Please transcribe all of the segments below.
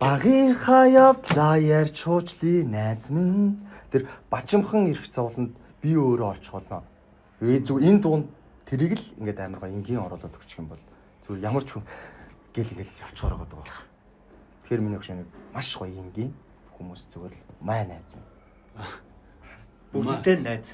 Багийнхаа явдлаа ярьж хуучлаа найз минь. Тэр бачимхан ирэх зовлонд би өөрөө олж холно. Зүг энэ дунд тэрийг л ингээд амар гоо энгийн оруулаад өгчих юм бол зүгээр ямар ч хүн гэл явчихаар байгаа даа. Тэгэхээр миний хөшөөг маш гоё энгийн хүмүүс зүгээр л май найз минь. Бүгдтэй найз.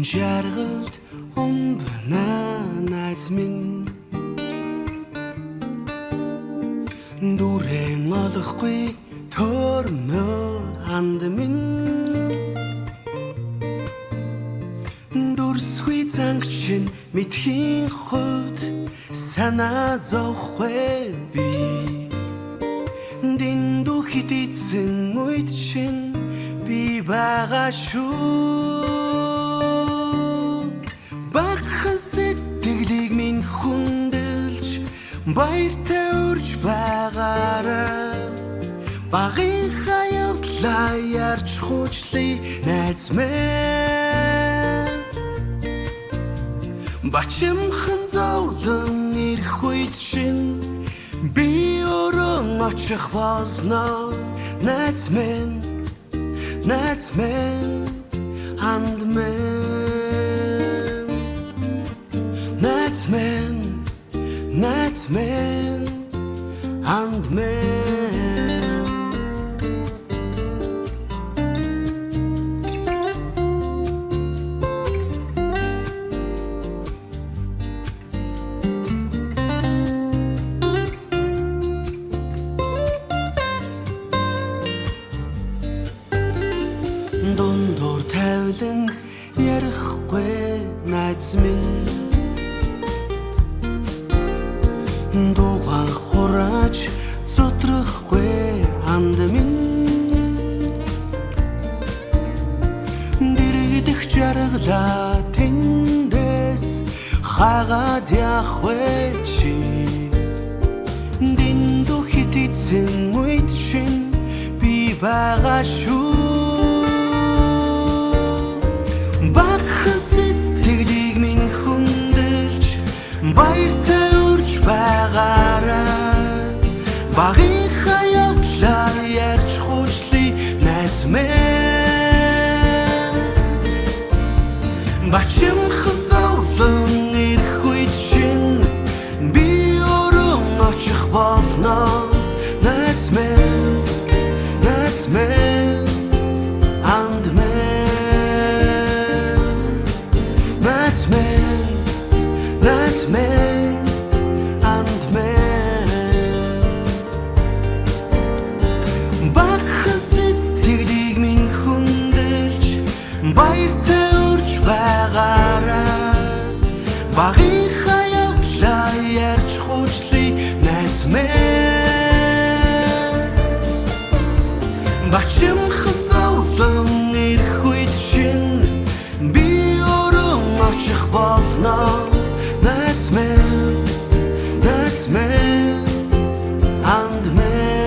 Жаргалд омбна найз минь дүрэн олохгүй төрнө ханд минь дүрсгүй зангчин мэдхийн хот санаа зовхгүй би дэндүү хитийцэн үйд чин би байгаа шүү. Бахан сэтгэлийг минь хүндэлж баяртай урж байгаарай. Багийнхаа явдлаа ярьж хуучлаа найз минь. Бачимхан зовлон ирэх үед чинь би өөрөө очих болно найз минь, найз минь, ханд минь. That's man and man. Дундуур тавилан ярихгүй найз минь. Дугаан хурааж зодрахгүй ханд минь. Дэрэгдэх жаргалаа тэндээс хагаад явах чи. Дэндүү хитийцэн үйд шин би байгаа шүү. Бахан сэтгэлийг минь хүндэлж баяртай байгаарай. Багийнхаа явдлаа ярьж хуучлаа найз минь. Бачимхан зовлон ирэх үед чинь би өөрөө очих болно найз минь, найз минь, ханд минь. Найз минь, найз минь. Баяртай урж байгаарай. Багийнхаа явдлаа ярьж хуучлаа найз минь. Бачимхан зовлон ирэх үед чинь би өөрөө очих болно найз минь, найз минь, ханд минь.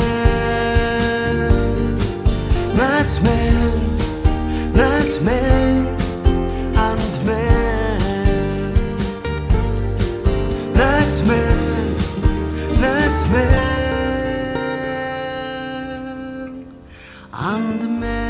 Найз минь, найз минь, ханд минь. Найз минь, найз минь, ханд минь.